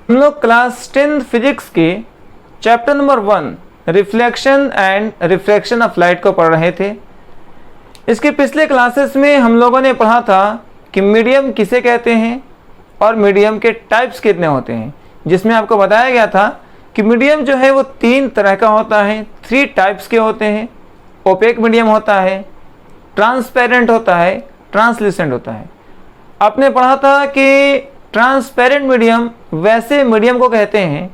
हम लोग class 10 physics के chapter number 1 reflection and refraction of light को पढ़ रहे थे। इसके पिछले क्लासेस में हम लोगों ने पढ़ा था कि मीडियम किसे कहते हैं और मीडियम के टाइप्स कितने होते हैं, जिसमें आपको बताया गया था कि मीडियम जो है वो 3 तरह का होता है, 3 टाइप्स के होते हैं। ओपेक मीडियम होता है, ट्रांसपेरेंट होता है, ट्रांसल्यूसेंट होता है। आपने पढ़ा था कि ट्रांसपेरेंट मीडियम वैसे मीडियम को कहते हैं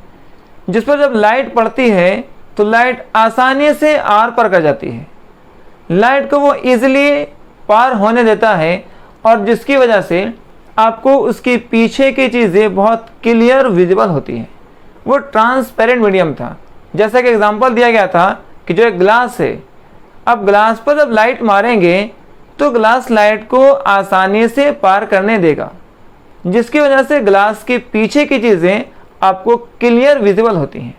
जिस पर जब लाइट पड़ती है तो लाइट आसानी से आर पार कर जाती है, लाइट को वो इजीली पार होने देता है और जिसकी वजह से आपको उसके पीछे की चीज़ें बहुत क्लियर विजिबल होती हैं। वो ट्रांसपेरेंट मीडियम था। जैसा कि एग्जांपल दिया गया था कि जो एक ग्लास है, अब ग्लास पर जब लाइट मारेंगे तो ग्लास लाइट को आसानी से पार करने देगा, जिसकी वजह से ग्लास के पीछे की चीज़ें आपको क्लियर विजिबल होती हैं।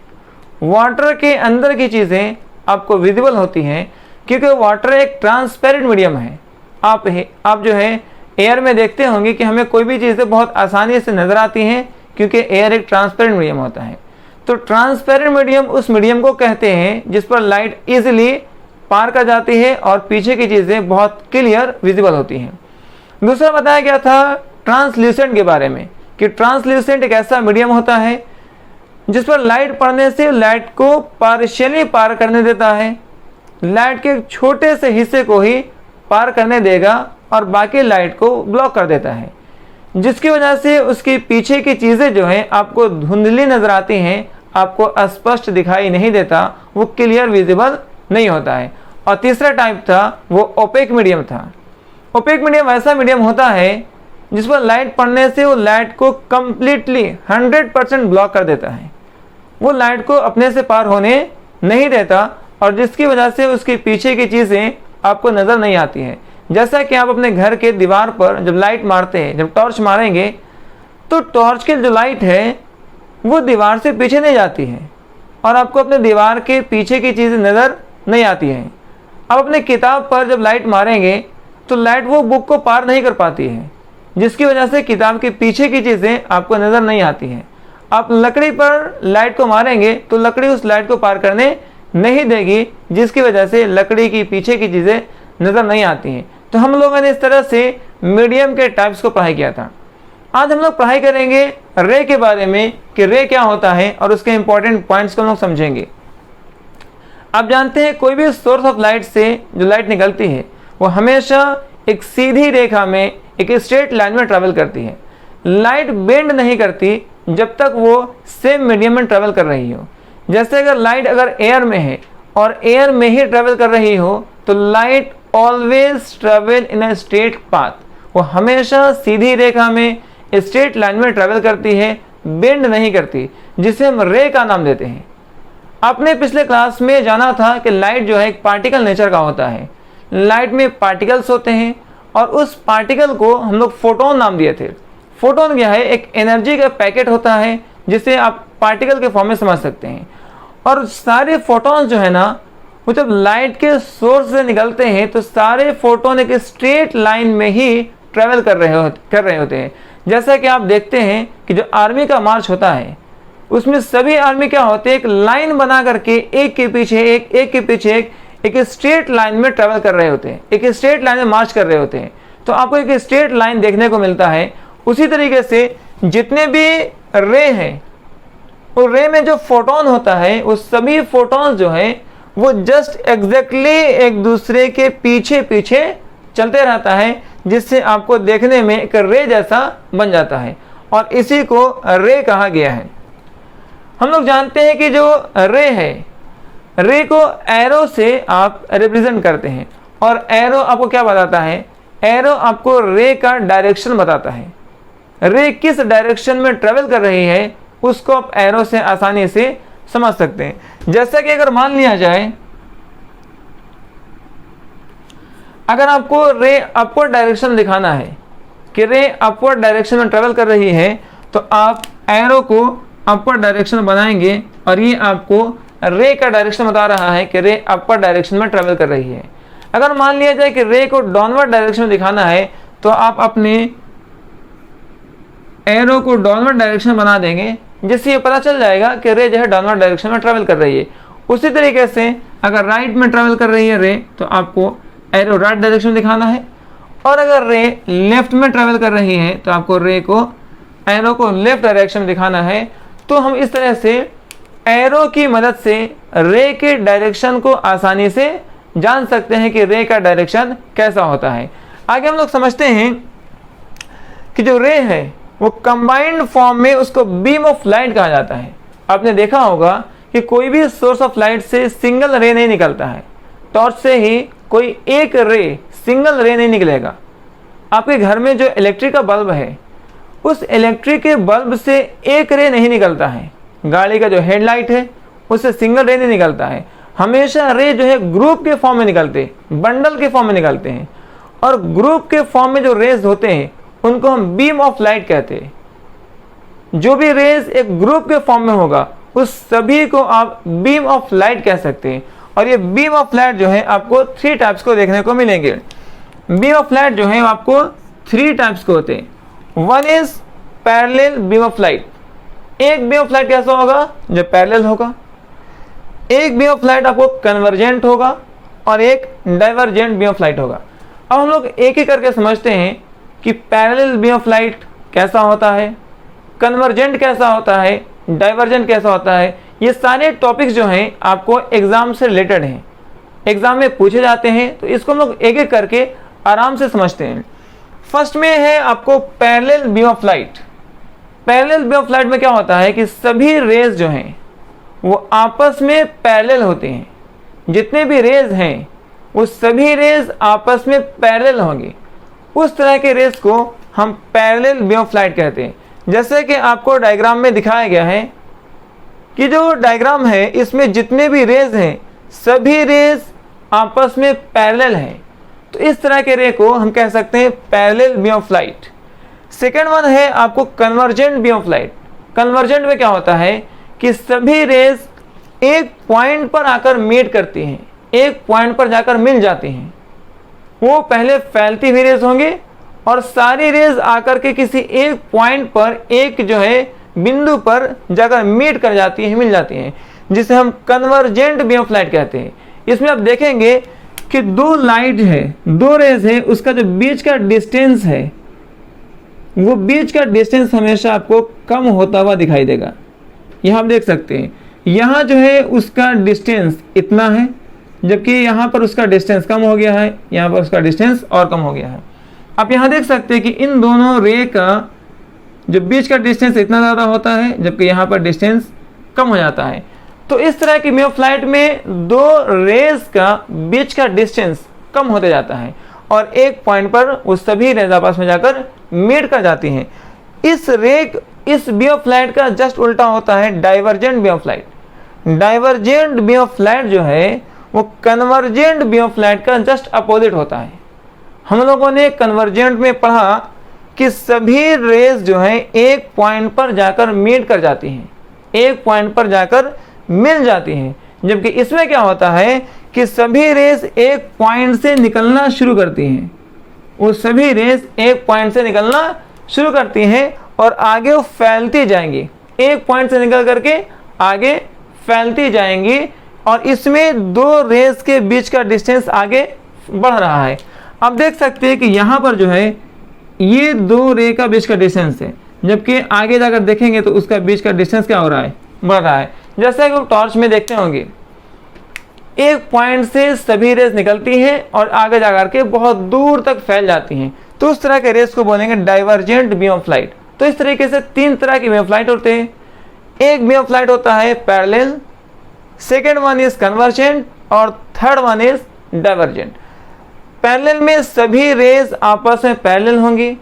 वाटर के अंदर की चीज़ें आपको विजिबल होती हैं क्योंकि वाटर एक ट्रांसपेरेंट मीडियम है। आप जो है एयर में देखते होंगे कि हमें कोई भी चीज़ें बहुत आसानी से नज़र आती हैं क्योंकि एयर एक ट्रांसपेरेंट मीडियम होता है। तो ट्रांसपेरेंट मीडियम उस मीडियम को कहते हैं जिस पर लाइट इजीली पार कर जाती है और पीछे की चीज़ें बहुत क्लियर विजिबल होती हैं। दूसरा बताया गया था ट्रांसल्यूसेंट के बारे में कि ट्रांसल्यूसेंट एक ऐसा मीडियम होता है जिस पर लाइट पड़ने से लाइट को पार्शियली पार करने देता है, लाइट के एक छोटे से हिस्से को ही पार करने देगा और बाकी लाइट को ब्लॉक कर देता है, जिसकी वजह से उसके पीछे की चीज़ें जो हैं आपको धुंधली नज़र आती हैं, आपको स्पष्ट दिखाई नहीं देता, वो क्लियर विजिबल नहीं होता है। और तीसरा टाइप था वो ओपेक मीडियम था। ओपेक मीडियम ऐसा मीडियम होता है जिस पर लाइट पड़ने से वो लाइट को कम्प्लीटली 100% ब्लॉक कर देता है, वो लाइट को अपने से पार होने नहीं देता और जिसकी वजह से उसके पीछे की चीज़ें आपको नज़र नहीं आती हैं। जैसा कि आप अपने घर के दीवार पर जब लाइट मारते हैं, जब टॉर्च मारेंगे तो टॉर्च की जो लाइट है वो दीवार से पीछे नहीं जाती है और आपको अपने दीवार के पीछे की चीज़ें नज़र नहीं आती हैं। आप अपने किताब पर जब लाइट मारेंगे तो लाइट वो बुक को पार नहीं कर पाती है, जिसकी वजह से किताब के पीछे की चीज़ें आपको नज़र नहीं आती हैं। आप लकड़ी पर लाइट को मारेंगे तो लकड़ी उस लाइट को पार करने नहीं देगी, जिसकी वजह से लकड़ी की पीछे की चीज़ें नज़र नहीं आती हैं। तो हम लोगों ने इस तरह से मीडियम के टाइप्स को पढ़ाई किया था। आज हम लोग पढ़ाई करेंगे रे के बारे में कि रे क्या होता है और उसके इंपॉर्टेंट पॉइंट्स को हम लोग समझेंगे। आप जानते हैं कोई भी सोर्स ऑफ लाइट से जो लाइट निकलती है वो हमेशा एक सीधी रेखा में, एक स्ट्रेट लाइन में ट्रैवल करती है। लाइट बेंड नहीं करती जब तक वो सेम मीडियम में ट्रैवल कर रही हो। जैसे अगर लाइट अगर एयर में है और एयर में ही ट्रैवल कर रही हो तो light always travel in a straight path, वो हमेशा सीधी रेखा में स्ट्रेट लाइन में ट्रैवल करती है, बेंड नहीं करती, जिसे हम रे का नाम देते हैं। आपने पिछले क्लास में जाना था कि लाइट जो है एक पार्टिकल नेचर का होता है। लाइट में पार्टिकल्स होते हैं और उस पार्टिकल को हम लोग फोटोन नाम दिए थे। फोटोन क्या है? एक एनर्जी का पैकेट होता है जिसे आप पार्टिकल के फॉर्म में समझ सकते हैं। और सारे फोटोन्स जो है ना, वो जब लाइट के सोर्स से निकलते हैं तो सारे फोटोन एक स्ट्रेट लाइन में ही ट्रैवल कर रहे होते हैं। जैसा कि आप देखते हैं कि जो आर्मी का मार्च होता है उसमें सभी आर्मी क्या होते हैं, एक लाइन बना करके एक के पीछे एक स्ट्रेट लाइन में ट्रैवल कर रहे होते हैं, एक स्ट्रेट लाइन में मार्च कर रहे होते हैं। तो आपको एक स्ट्रेट लाइन देखने को मिलता है। उसी तरीके से जितने भी रे हैं, वो रे में जो फोटोन होता है वो सभी फोटोन जो है वो जस्ट एग्जैक्टली एक दूसरे के पीछे चलते रहता है, जिससे आपको देखने में एक रे जैसा बन जाता है और इसी को रे कहा गया है। हम लोग जानते हैं कि जो रे है, रे को एरो से आप रिप्रेजेंट करते हैं और एरो आपको क्या बताता है? एरो आपको रे का डायरेक्शन बताता है। रे किस डायरेक्शन में ट्रेवल कर रही है उसको आप एरो से आसानी से समझ सकते हैं। जैसा कि अगर मान लिया जाए, अगर आपको रे अपवर्ड डायरेक्शन दिखाना है कि रे अपवर्ड डायरेक्शन में ट्रेवल कर रही है तो आप एरो को अपवर्ड डायरेक्शन बनाएंगे और ये आपको रे का डायरेक्शन बता रहा है कि रे अपवर्ड डायरेक्शन में ट्रेवल कर रही है। अगर मान लिया जाए कि रे को डाउनवर्ड डायरेक्शन में दिखाना है तो आप अपने एरो को डाउनवर्ड डायरेक्शन बना देंगे, जिससे ये पता चल जाएगा कि रे जो है डाउनवर्ड डायरेक्शन में ट्रैवल कर रही है। उसी तरीके से अगर राइट में ट्रैवल कर रही है रे, तो आपको एरो राइट डायरेक्शन में दिखाना है, और अगर रे लेफ्ट में ट्रैवल कर रही है तो आपको रे को एरो को लेफ्ट डायरेक्शन में दिखाना है। तो हम इस तरह से एरो की मदद से रे के डायरेक्शन को आसानी से जान सकते हैं कि रे का डायरेक्शन कैसा होता है। आगे हम लोग समझते हैं कि जो रे है वो कंबाइंड फॉर्म में उसको बीम ऑफ लाइट कहा जाता है। आपने देखा होगा कि कोई भी सोर्स ऑफ लाइट से सिंगल रे नहीं निकलता है, टॉर्च से ही कोई एक रे सिंगल रे नहीं निकलेगा। आपके घर में जो इलेक्ट्रिक का बल्ब है, उस इलेक्ट्रिक के बल्ब से एक रे नहीं निकलता है। गाड़ी का जो हेडलाइट है उससे सिंगल रे नहीं निकलता है, हमेशा रे जो है ग्रुप के फॉर्म में निकलते हैं, बंडल के फॉर्म में निकलते हैं। और ग्रुप के फॉर्म में जो रेज होते हैं उनको हम बीम ऑफ लाइट कहते हैं। जो भी रेज एक ग्रुप के फॉर्म में होगा उस सभी को आप बीम ऑफ लाइट कह सकते हैं। और ये बीम ऑफ लाइट जो है आपको 3 टाइप्स को देखने को मिलेंगे। बीम ऑफ लाइट जो है आपको 3 टाइप्स के होते हैं। One is parallel beam of light. एक बीम ऑफ लाइट कैसा होगा? जो पैरेलल होगा। एक बीम ऑफ लाइट आपको कन्वर्जेंट होगा और एक डाइवर्जेंट बीम ऑफ लाइट होगा। अब हम लोग एक एक करके समझते हैं कि पैरेलल बीम ऑफ लाइट कैसा होता है, कन्वर्जेंट कैसा होता है, डाइवर्जेंट कैसा होता है। ये सारे टॉपिक्स जो हैं आपको एग्जाम से रिलेटेड हैं, एग्जाम में पूछे जाते हैं, तो इसको हम लोग एक एक करके आराम से समझते हैं। फर्स्ट में है आपको parallel beam of light. Parallel beam of light में क्या होता है कि सभी रेज जो हैं वो आपस में पैरेलल होते हैं। जितने भी रेज हैं वो सभी रेज आपस में पैरेलल होंगे। उस तरह के रेज को हम पैरेलल बीम ऑफ लाइट कहते हैं। जैसे कि आपको डायग्राम में दिखाया गया है कि जो डायग्राम है इसमें जितने भी रेज हैं सभी रेज आपस में पैरेलल हैं। तो इस तरह के रे को हम कह सकते हैं parallel beam of light. Second one है आपको convergent beam of light. Convergent में क्या होता है कि सभी रेज एक पॉइंट पर आकर मीट करती हैं, एक पॉइंट पर जाकर मिल जाती हैं। वो पहले फैलती हुई रेज होंगे और सारी रेज आकर के किसी एक पॉइंट पर, एक जो है बिंदु पर जाकर मीट कर जाती है, मिल जाती हैं, जिसे हम कन्वर्जेंट बीम ऑफ लाइट कहते हैं। इसमें आप देखेंगे कि 2 लाइट है, 2 रेज है, उसका जो बीच का डिस्टेंस है वो बीच का डिस्टेंस हमेशा आपको कम होता हुआ दिखाई देगा। यहाँ आप देख सकते हैं, यहाँ जो है उसका डिस्टेंस इतना है, जबकि यहाँ पर उसका डिस्टेंस कम हो गया है, यहाँ पर उसका डिस्टेंस और कम हो गया है। आप यहाँ देख सकते हैं कि इन दोनों रे का जो बीच का डिस्टेंस इतना ज़्यादा होता है, जबकि यहाँ पर डिस्टेंस कम हो जाता है। तो इस तरह की बीम ऑफ लाइट में 2 रेज का बीच का डिस्टेंस कम होते जाता है और एक पॉइंट पर वो सभी रेज आपस में जाकर मीट कर जाती हैं। इस बीम ऑफ लाइट का जस्ट उल्टा होता है divergent beam of light. Divergent beam of light जो है वो कन्वर्जेंट बीम ऑफ लाइट का जस्ट अपोजिट होता है। हम लोगों ने कन्वर्जेंट में पढ़ा कि सभी रेज जो हैं एक पॉइंट पर जाकर मीट कर जाती हैं, एक पॉइंट पर जाकर मिल जाती हैं, जबकि इसमें क्या होता है कि सभी रेज एक पॉइंट से निकलना शुरू करती हैं। वो सभी रेज एक पॉइंट से निकलना शुरू करती हैं और आगे वो फैलती जाएंगी, एक पॉइंट से निकल करके आगे फैलती जाएंगी। और इसमें 2 रेज के बीच का डिस्टेंस आगे बढ़ रहा है। आप देख सकते हैं कि यहाँ पर जो है ये 2 रे का बीच का डिस्टेंस है, जबकि आगे जाकर देखेंगे तो उसका बीच का डिस्टेंस क्या हो रहा है? बढ़ रहा है। जैसे कि टॉर्च में देखते होंगे, एक पॉइंट से सभी रेज निकलती हैं और आगे जाकर के बहुत दूर तक फैल जाती हैं। तो उस तरह के रेज को बोलेंगे डाइवर्जेंट बीम ऑफ लाइट। तो इस तरीके से 3 तरह की बीम ऑफ लाइट होते हैं। एक बीम ऑफ लाइट होता है parallel, second one is convergent और third one is divergent. Parallel में सभी रेज आपस में पैरेलल होंगी,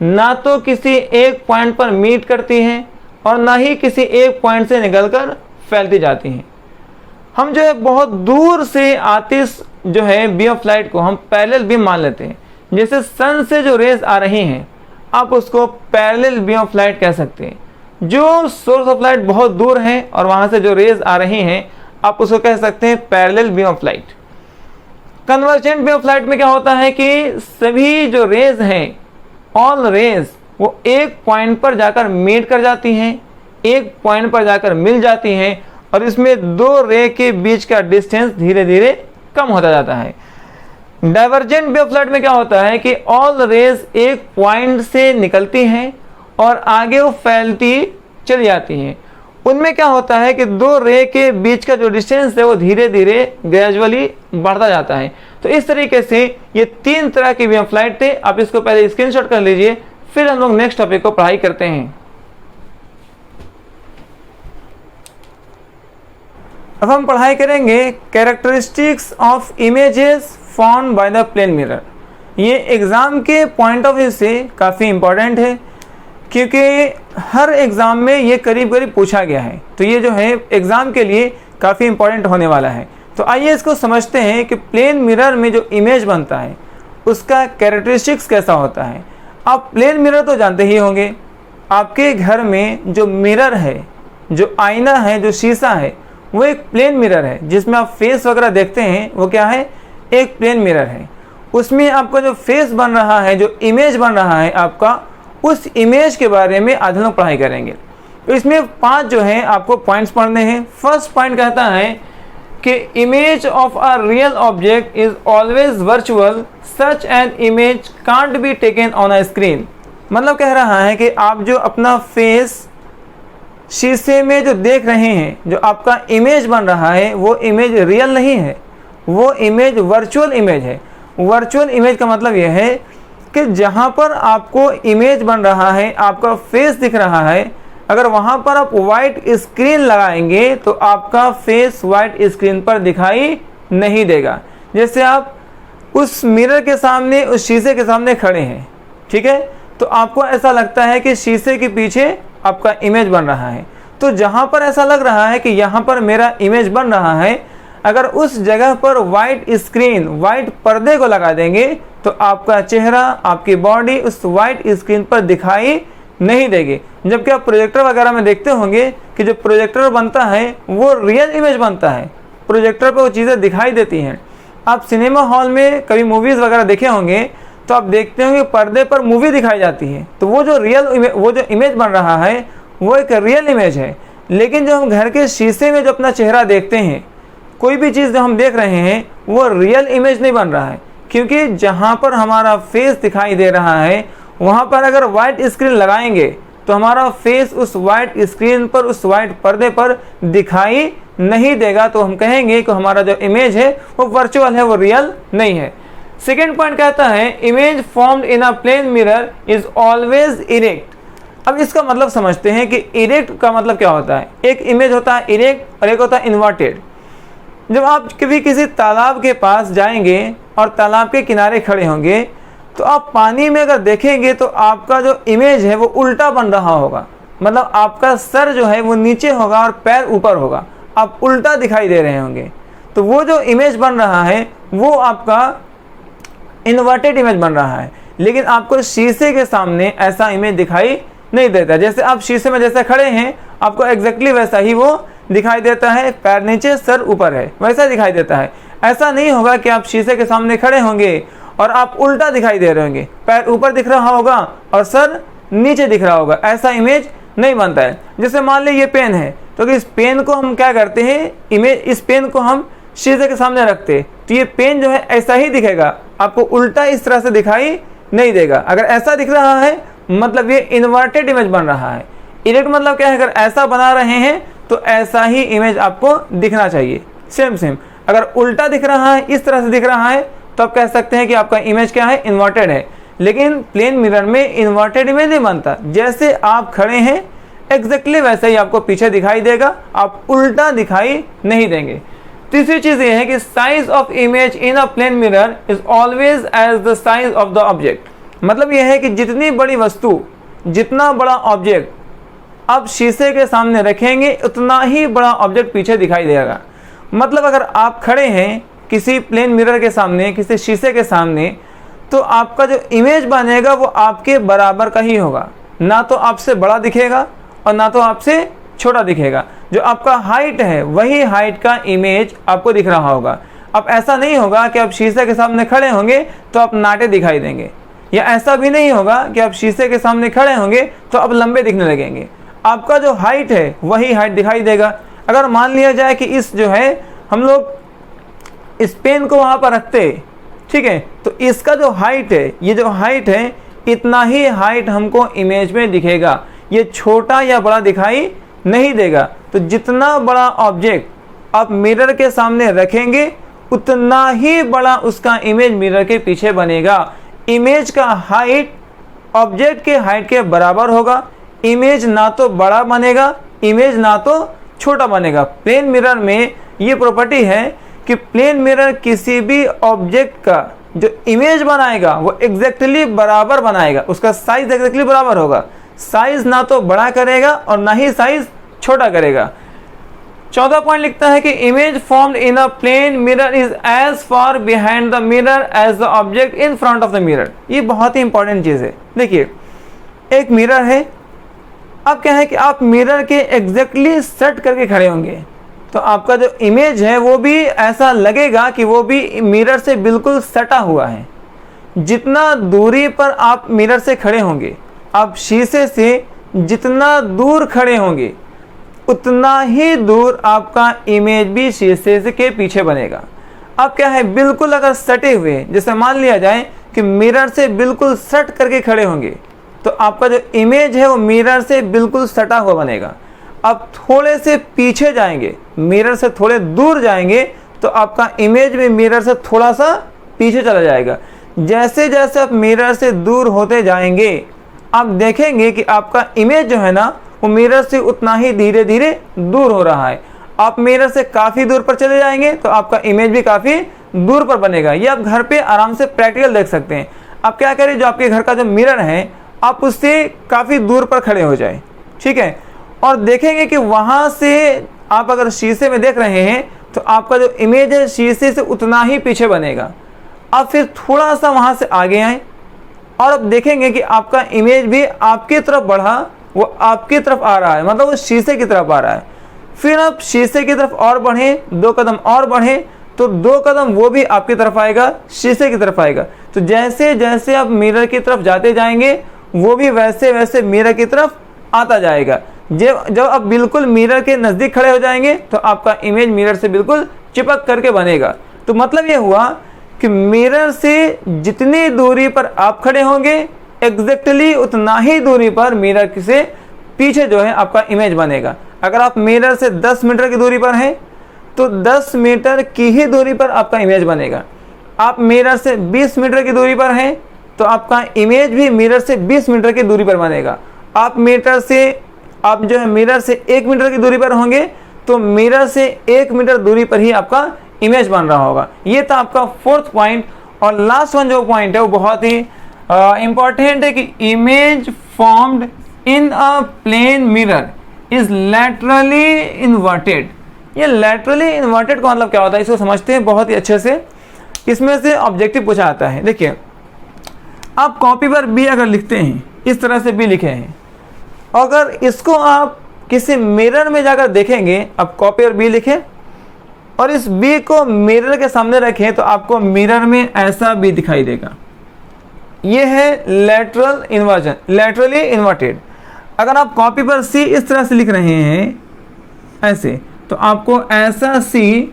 ना तो किसी एक पॉइंट पर मीट करती हैं और ना ही किसी एक पॉइंट से निकलकर फैलती जाती हैं। हम जो है बहुत दूर से आतिश जो है बीम ऑफ लाइट को हम पैरेलल बीम मान लेते हैं। जैसे सन से जो रेज आ रही हैं आप उसको पैरेलल बीम ऑफ लाइट कह सकते हैं। जो सोर्स ऑफ लाइट बहुत दूर है और वहाँ से जो रेज आ रही हैं आप उसको कह सकते हैं parallel beam of light. Convergent beam of light में क्या होता है कि सभी जो रेज हैं, ऑल रेज, वो एक पॉइंट पर जाकर मीट कर जाती हैं, एक पॉइंट पर जाकर मिल जाती हैं और इसमें दो रे के बीच का डिस्टेंस धीरे धीरे कम होता जाता है। डाइवर्जेंट वे ऑफ लाइट में क्या होता है कि ऑल रेज एक पॉइंट से निकलती हैं और आगे वो फैलती चली जाती हैं। उनमें क्या होता है कि दो रे के बीच का जो डिस्टेंस है वो धीरे धीरे ग्रेजुअली बढ़ता जाता है। तो इस तरीके से ये तीन तरह की वे ऑफ लाइट थे। आप इसको पहले स्क्रीनशॉट कर लीजिए, फिर हम लोग नेक्स्ट टॉपिक को पढ़ाई करते हैं। अब हम पढ़ाई करेंगे characteristics of images formed by the plane mirror. ये एग्ज़ाम के पॉइंट ऑफ व्यू से काफ़ी इम्पॉर्टेंट है, क्योंकि हर एग्ज़ाम में ये करीब करीब पूछा गया है। तो ये जो है एग्ज़ाम के लिए काफ़ी इम्पॉर्टेंट होने वाला है। तो आइए इसको समझते हैं कि प्लेन मिरर में जो इमेज बनता है उसका कैरेक्टरिस्टिक्स कैसा होता है। आप प्लेन मिरर तो जानते ही होंगे। आपके घर में जो मिरर है, जो आईना है, जो शीशा है, वो एक प्लेन मिरर है। जिसमें आप फेस वगैरह देखते हैं वो क्या है, एक प्लेन मिरर है। उसमें आपका जो फेस बन रहा है, जो इमेज बन रहा है आपका, उस इमेज के बारे में आज हम लोग पढ़ाई करेंगे। तो इसमें 5 जो है आपको पॉइंट्स पढ़ने हैं। फर्स्ट पॉइंट कहता है कि image of a real object is always virtual, such an image can't be taken on a screen. मतलब कह रहा है कि आप जो अपना फेस शीशे में जो देख रहे हैं, जो आपका इमेज बन रहा है, वो इमेज रियल नहीं है, वो इमेज वर्चुअल इमेज है। वर्चुअल इमेज का मतलब यह है कि जहाँ पर आपको इमेज बन रहा है, आपका फेस दिख रहा है, अगर वहाँ पर आप वाइट स्क्रीन लगाएंगे तो आपका फेस वाइट स्क्रीन पर दिखाई नहीं देगा। जैसे आप उस मिरर के सामने, उस शीशे के सामने खड़े हैं, ठीक है, तो आपको ऐसा लगता है कि शीशे के पीछे आपका इमेज बन रहा है। तो जहाँ पर ऐसा लग रहा है कि यहाँ पर मेरा इमेज बन रहा है, अगर उस जगह पर वाइट स्क्रीन, वाइट पर्दे को लगा देंगे तो आपका चेहरा, आपकी बॉडी उस वाइट स्क्रीन पर दिखाई नहीं देगी। जबकि आप प्रोजेक्टर वगैरह में देखते होंगे कि जो प्रोजेक्टर बनता है वो रियल इमेज बनता है, प्रोजेक्टर पर वो चीज़ें दिखाई देती हैं। आप सिनेमा हॉल में कभी मूवीज़ वगैरह देखे होंगे तो आप देखते होंगे पर्दे पर मूवी दिखाई जाती है, तो वो जो इमेज बन रहा है वो एक रियल इमेज है। लेकिन जो हम घर के शीशे में जो अपना चेहरा देखते हैं, कोई भी चीज़ जो हम देख रहे हैं वो रियल इमेज नहीं बन रहा है, क्योंकि जहाँ पर हमारा फेस दिखाई दे रहा है वहाँ पर अगर वाइट स्क्रीन लगाएंगे तो हमारा फेस उस वाइट स्क्रीन पर, उस वाइट पर्दे पर दिखाई नहीं देगा। तो हम कहेंगे कि हमारा जो इमेज है वो वर्चुअल है, वो रियल नहीं है। सेकेंड पॉइंट कहता है image formed in a plane mirror is always erect. अब इसका मतलब समझते हैं कि इरेक्ट का मतलब क्या होता है। एक इमेज होता है इरेक्ट और एक होता है इन्वर्टेड। जब आप कभी किसी तालाब के पास जाएंगे और तालाब के किनारे खड़े होंगे तो आप पानी में अगर देखेंगे तो आपका जो इमेज है वो उल्टा बन रहा होगा। मतलब आपका सर जो है वो नीचे होगा और पैर ऊपर होगा, आप उल्टा दिखाई दे रहे होंगे। तो वो जो इमेज बन रहा है वो आपका इन्वर्टेड इमेज बन रहा है। लेकिन आपको शीशे के सामने ऐसा इमेज दिखाई नहीं देता। जैसे आप शीशे में जैसे खड़े हैं आपको एग्जैक्टली वैसा ही वो दिखाई देता है, पैर नीचे सर ऊपर है, वैसा दिखाई देता है। ऐसा नहीं होगा कि आप शीशे के सामने खड़े होंगे और आप उल्टा दिखाई दे रहे होंगे, पैर ऊपर दिख रहा होगा और सर नीचे दिख रहा होगा, ऐसा इमेज नहीं बनता है। जैसे मान लीजिए ये पेन है, तो इस पेन को हम क्या करते हैं, इस पेन को हम शीशे के सामने रखते हैं तो ये पेन जो है ऐसा ही दिखेगा, आपको उल्टा इस तरह से दिखाई नहीं देगा। अगर ऐसा दिख रहा है मतलब ये इन्वर्टेड इमेज बन रहा है। इरेक्ट मतलब क्या है, अगर ऐसा बना रहे हैं तो ऐसा ही इमेज आपको दिखना चाहिए, सेम। अगर उल्टा दिख रहा है, इस तरह से दिख रहा है, तो आप कह सकते हैं कि आपका इमेज क्या है, इन्वर्टेड है। लेकिन प्लेन मिरर में इन्वर्टेड इमेज नहीं बनता। जैसे आप खड़े हैं एग्जैक्टली वैसे ही आपको पीछे दिखाई देगा, आप उल्टा दिखाई नहीं देंगे। तीसरी चीज़ ये है कि size of image in a plane mirror is always as the size of the object. मतलब यह है कि जितनी बड़ी वस्तु, जितना बड़ा ऑब्जेक्ट आप शीशे के सामने रखेंगे उतना ही बड़ा ऑब्जेक्ट पीछे दिखाई देगा। मतलब अगर आप खड़े हैं किसी प्लेन मिरर के सामने, किसी शीशे के सामने, तो आपका जो इमेज बनेगा वो आपके बराबर का ही होगा, ना तो आपसे बड़ा दिखेगा और ना तो आपसे छोटा दिखेगा। जो आपका हाइट है वही हाइट का इमेज आपको दिख रहा होगा। अब ऐसा नहीं होगा कि आप शीशे के सामने खड़े होंगे तो आप नाटे दिखाई देंगे, या ऐसा भी नहीं होगा कि आप शीशे के सामने खड़े होंगे तो आप लंबे दिखने लगेंगे। आपका जो हाइट है वही हाइट दिखाई देगा। अगर मान लिया जाए कि इस जो है हम लोग इस पेन को वहाँ पर रखते हैं, ठीक है, तो इसका जो हाइट है, ये जो हाइट है, इतना ही हाइट हमको इमेज में दिखेगा, ये छोटा या बड़ा दिखाई नहीं देगा। तो जितना बड़ा ऑब्जेक्ट आप मिरर के सामने रखेंगे उतना ही बड़ा उसका इमेज मिरर के पीछे बनेगा। इमेज का हाइट ऑब्जेक्ट के हाइट के बराबर होगा। इमेज ना तो बड़ा बनेगा, इमेज ना तो छोटा बनेगा। प्लेन मिरर में ये प्रॉपर्टी है कि प्लेन मिरर किसी भी ऑब्जेक्ट का जो इमेज बनाएगा वो एग्जैक्टली बराबर बनाएगा, उसका साइज एग्जैक्टली बराबर होगा। साइज ना तो बड़ा करेगा और ना ही साइज छोटा करेगा। 14 पॉइंट लिखता है कि image formed in a plane mirror is as far behind the mirror as the object in front of the mirror. ये बहुत ही इंपॉर्टेंट चीज़ है। देखिए, एक मिरर है, अब क्या है कि आप मिरर के एग्जैक्टली सेट करके खड़े होंगे तो आपका जो इमेज है वो भी ऐसा लगेगा कि वो भी मिरर से बिल्कुल सटा हुआ है। जितना दूरी पर आप मिरर से खड़े होंगे, आप शीशे से जितना दूर खड़े होंगे उतना ही दूर आपका इमेज भी शीशे से के पीछे बनेगा। अब क्या है, बिल्कुल अगर सटे हुए, जैसे मान लिया जाए कि मिरर से बिल्कुल सट करके खड़े होंगे तो आपका जो इमेज है वो मिरर से बिल्कुल सटा हुआ बनेगा। अब थोड़े से पीछे जाएंगे, मिरर से थोड़े दूर जाएंगे तो आपका इमेज भी मिरर से थोड़ा सा पीछे चला जाएगा। जैसे जैसे आप मिरर से दूर होते जाएंगे आप देखेंगे कि आपका इमेज जो है ना वो मिरर से उतना ही धीरे धीरे दूर हो रहा है। आप मिरर से काफ़ी दूर पर चले जाएंगे तो आपका इमेज भी काफ़ी दूर पर बनेगा। ये आप घर पे आराम से प्रैक्टिकल देख सकते हैं। आप क्या करें, जो आपके घर का जो मिरर है आप उससे काफ़ी दूर पर खड़े हो जाए, ठीक है, और देखेंगे कि वहाँ से आप अगर शीशे में देख रहे हैं तो आपका जो इमेज है शीशे से उतना ही पीछे बनेगा। अब फिर थोड़ा सा वहाँ से आगे आए और अब देखेंगे कि आपका इमेज भी आपकी तरफ बढ़ा, वो आपकी तरफ आ रहा है, मतलब वो शीशे की तरफ आ रहा है। फिर आप शीशे की तरफ और बढ़ें, 2 कदम और बढ़ें तो 2 कदम वो भी आपकी तरफ आएगा, शीशे की तरफ आएगा। तो जैसे जैसे आप मिरर की तरफ जाते जाएंगे वो भी वैसे वैसे मिरर की तरफ आता जाएगा। जब आप बिल्कुल मिरर के नज़दीक खड़े हो जाएंगे तो आपका इमेज मिरर से बिल्कुल चिपक करके बनेगा। तो मतलब ये हुआ कि मिरर से जितनी दूरी पर आप खड़े होंगे एग्जैक्टली उतना ही दूरी पर मिरर से पीछे जो है आपका इमेज बनेगा। अगर आप मिरर से 10 मीटर की दूरी पर हैं तो 10 मीटर की ही दूरी पर आपका इमेज बनेगा। आप मिरर से 20 मीटर की दूरी पर हैं तो आपका इमेज भी मिरर से 20 मीटर की दूरी पर बनेगा। आप जो है मिरर से 1 मीटर की दूरी पर होंगे तो मिरर से 1 मीटर दूरी पर ही आपका इमेज बन रहा होगा। ये था आपका 4th पॉइंट। और लास्ट वन जो पॉइंट है वो बहुत ही इंपॉर्टेंट है कि image formed in a plane mirror is laterally inverted. ये लैटरली इन्वर्टेड का मतलब क्या होता है, इसको समझते हैं बहुत ही अच्छे से। इसमें से ऑब्जेक्टिव पूछा आता है। देखिए, आप कॉपी पर बी अगर लिखते हैं, इस तरह से बी लिखे हैं, अगर इसको आप किसी मिरर में जाकर देखेंगे, आप कॉपी पर बी लिखें और इस बी को मिरर के सामने रखें तो आपको मिरर में ऐसा बी दिखाई देगा। ये है लैटरल इन्वर्जन, लैटरली इन्वर्टेड। अगर आप कॉपी पर सी इस तरह से लिख रहे हैं ऐसे, तो आपको ऐसा सी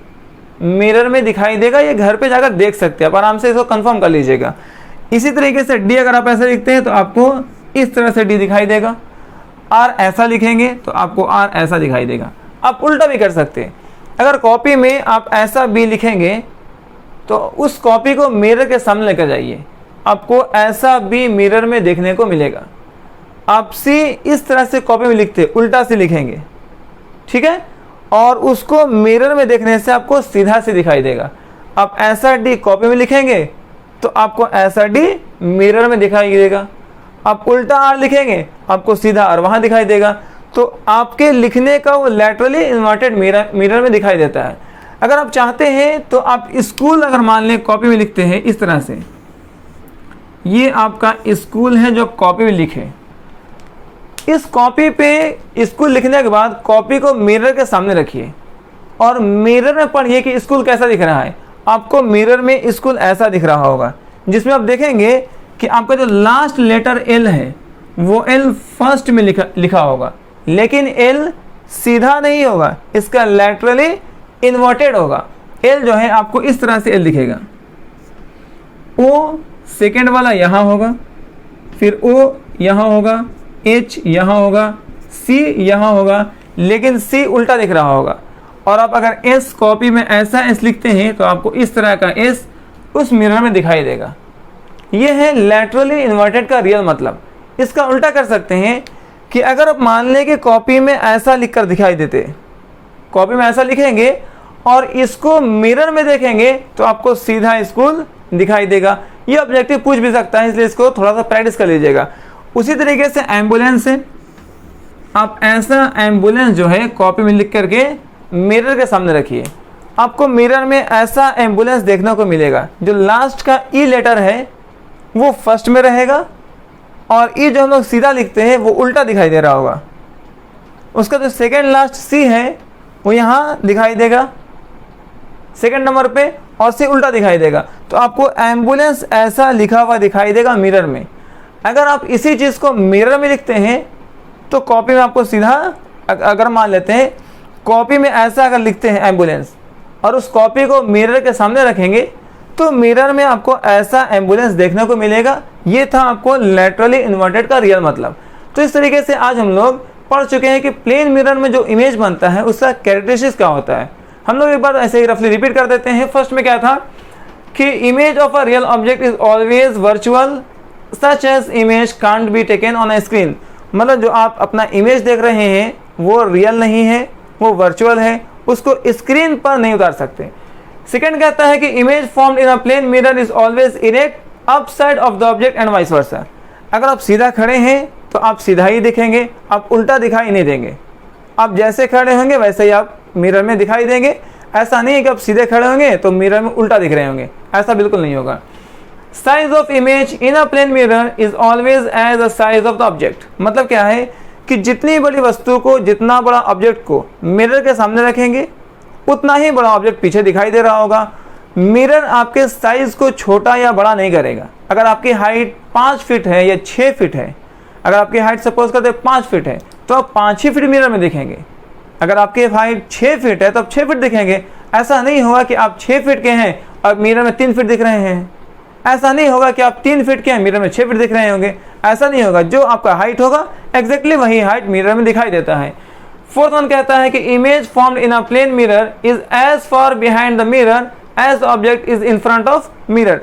मिरर में दिखाई देगा। ये घर पे जाकर देख सकते हैं, आप आराम से इसको कंफर्म कर लीजिएगा। इसी तरीके से डी अगर आप ऐसा लिखते हैं तो आपको इस तरह से डी दिखाई देगा। आर ऐसा लिखेंगे तो आपको आर ऐसा दिखाई देगा। आप उल्टा भी कर सकते हैं। अगर कॉपी में आप ऐसा बी लिखेंगे तो उस कॉपी को मिरर के सामने लेकर जाइए, आपको ऐसा बी मिरर में देखने को मिलेगा। आप सी इस तरह से कॉपी में लिखते उल्टा से लिखेंगे, ठीक है, और उसको मिरर में देखने से आपको सीधा से दिखाई देगा। आप ऐसा डी कॉपी में लिखेंगे तो आपको ऐसा डी मिरर में दिखाई देगा। आप उल्टा आर लिखेंगे आपको सीधा आर वहाँ दिखाई देगा। तो आपके लिखने का वो लैटरली इन्वर्टेड मिरर में दिखाई देता है। अगर आप चाहते हैं तो आप स्कूल अगर मान लें कॉपी में लिखते हैं इस तरह से, ये आपका स्कूल है जो कॉपी में लिखे। इस कॉपी पे स्कूल लिखने के बाद कॉपी को मिरर के सामने रखिए और मिरर में पढ़िए कि स्कूल कैसा दिख रहा है। आपको मिरर में स्कूल ऐसा दिख रहा होगा, जिसमें आप देखेंगे कि आपका जो लास्ट लेटर एल है वो एल फर्स्ट में लिखा होगा। लेकिन एल सीधा नहीं होगा, इसका लैटरली इन्वर्टेड होगा। एल जो है आपको इस तरह से एल दिखेगा, ओ सेकेंड वाला यहाँ होगा, फिर ओ यहाँ होगा, एच यहाँ होगा, सी यहाँ होगा, लेकिन सी उल्टा दिख रहा होगा। और आप अगर एस कॉपी में ऐसा एस लिखते हैं तो आपको इस तरह का एस उस मिरर में दिखाई देगा। यह है लैटरली इन्वर्टेड का रियल मतलब। इसका उल्टा कर सकते हैं कि अगर आप मान लें कि कॉपी में ऐसा लिखकर दिखाई देते, कॉपी में ऐसा लिखेंगे और इसको मिरर में देखेंगे तो आपको सीधा स्कूल दिखाई देगा। ये ऑब्जेक्टिव पूछ भी सकता है, इसलिए इसको थोड़ा सा प्रैक्टिस कर लीजिएगा। उसी तरीके से एम्बुलेंस है, आप ऐसा एम्बुलेंस जो है कॉपी में लिख करके मिरर के सामने रखिए, आपको मिरर में ऐसा एम्बुलेंस देखने को मिलेगा। जो लास्ट का ई लेटर है वो फर्स्ट में रहेगा और ई जो हम लोग सीधा लिखते हैं वो उल्टा दिखाई दे रहा होगा। उसका जो सेकेंड लास्ट सी है वो यहाँ दिखाई देगा सेकेंड नंबर पे, और सी उल्टा दिखाई देगा। तो आपको एम्बुलेंस ऐसा लिखा हुआ दिखाई देगा मिरर में। अगर आप इसी चीज़ को मिरर में लिखते हैं तो कॉपी में आपको सीधा, अगर मान लेते हैं कॉपी में ऐसा अगर लिखते हैं एम्बुलेंस और उस कॉपी को मिरर के सामने रखेंगे तो मिरर में आपको ऐसा एम्बुलेंस देखने को मिलेगा। ये था आपको लैटरली इन्वर्टेड का रियल मतलब। तो इस तरीके से आज हम लोग पढ़ चुके हैं कि प्लेन मिरर में जो इमेज बनता है उसका कैरेक्टरिस्टिक्स क्या होता है। हम लोग एक बार ऐसे ही रफली रिपीट कर देते हैं। फर्स्ट में क्या था कि image of a real object is always virtual such as image can't be taken on a screen. मतलब जो आप अपना इमेज देख रहे हैं वो रियल नहीं है, वो वर्चुअल है, उसको स्क्रीन पर नहीं उतार सकते। सेकेंड कहता है कि image formed in a plane mirror is always erect up side of the object and vice versa. अगर आप सीधा खड़े हैं तो आप सीधा ही दिखेंगे, आप उल्टा दिखाई नहीं देंगे। आप जैसे खड़े होंगे वैसे ही आप मिरर में दिखाई देंगे। ऐसा नहीं है कि आप सीधे खड़े होंगे तो मिरर में उल्टा दिख रहे होंगे, ऐसा बिल्कुल नहीं होगा। Size of image in a plane mirror is always as a size of the object. मतलब क्या है कि जितनी बड़ी वस्तु को, जितना बड़ा ऑब्जेक्ट को मिरर के सामने रखेंगे उतना ही बड़ा ऑब्जेक्ट पीछे दिखाई दे रहा होगा। मिरर आपके साइज को छोटा या बड़ा नहीं करेगा। अगर आपकी हाइट 5 फीट है या 6 फीट है, अगर आपकी हाइट सपोज करते 5 फीट है तो आप 5 ही फीट मिरर में दिखेंगे। अगर आपकी हाइट 6 फीट है तो आप 6 फीट दिखेंगे। ऐसा नहीं होगा कि आप 6 फीट के हैं और मिरर में 3 फीट दिख रहे हैं। ऐसा नहीं होगा कि आप 3 फीट के हैं मिरर में 6 फीट दिख रहे होंगे। ऐसा नहीं होगा। जो आपका हाइट होगा एग्जैक्टली वही हाइट मिरर में दिखाई देता है। फोर्थ वन कहता है कि image formed in a plane mirror is as far behind the mirror as object is in front of mirror.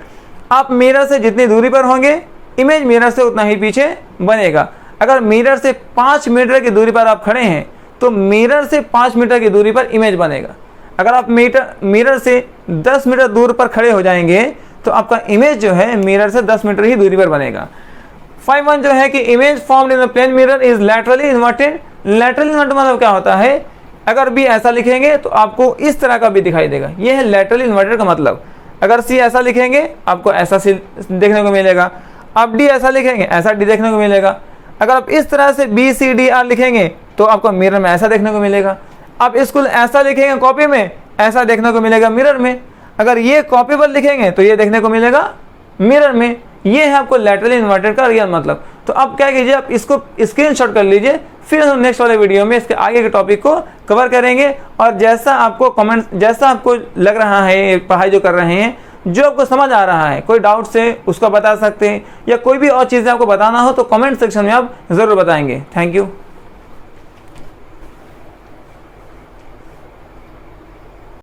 आप मिरर से जितनी दूरी पर होंगे इमेज मिरर से उतना ही पीछे बनेगा। अगर मिरर से 5 मीटर की दूरी पर आप खड़े हैं तो मिरर से 5 मीटर की दूरी पर इमेज बनेगा। अगर आप मिरर से 10 मीटर दूर पर खड़े हो जाएंगे तो आपका इमेज जो है मिरर से 10 मीटर ही दूरी पर बनेगा। 5.1 जो है कि image formed in the plane mirror is laterally inverted. Laterally inverted मतलब क्या होता है, अगर बी ऐसा लिखेंगे तो आपको इस तरह का भी दिखाई देगा। यह है लैटरली इन्वर्टेड का मतलब। अगर सी ऐसा लिखेंगे आपको ऐसा सी देखने को मिलेगा। आप डी ऐसा लिखेंगे ऐसा डी देखने को मिलेगा। अगर आप इस तरह से बी सी डी आर लिखेंगे तो आपको मिरर में ऐसा देखने को मिलेगा। आप स्कूल ऐसा लिखेंगे कॉपी में ऐसा देखने को मिलेगा मिरर में। अगर ये कॉपी पर लिखेंगे तो ये देखने को मिलेगा मिरर में। ये है आपको लैटरली इन्वर्टेड का रियल मतलब। तो अब क्या कीजिए, आप इसको स्क्रीनशॉट कर लीजिए, फिर हम नेक्स्ट वाले वीडियो में इसके आगे के टॉपिक को कवर करेंगे। और जैसा आपको कमेंट, जैसा आपको लग रहा है पढ़ाई जो कर रहे हैं, जो आपको समझ आ रहा है, कोई डाउट से उसको बता सकते हैं, या कोई भी और चीज़ें आपको बताना हो तो कमेंट सेक्शन में आप ज़रूर बताएंगे। Thank you.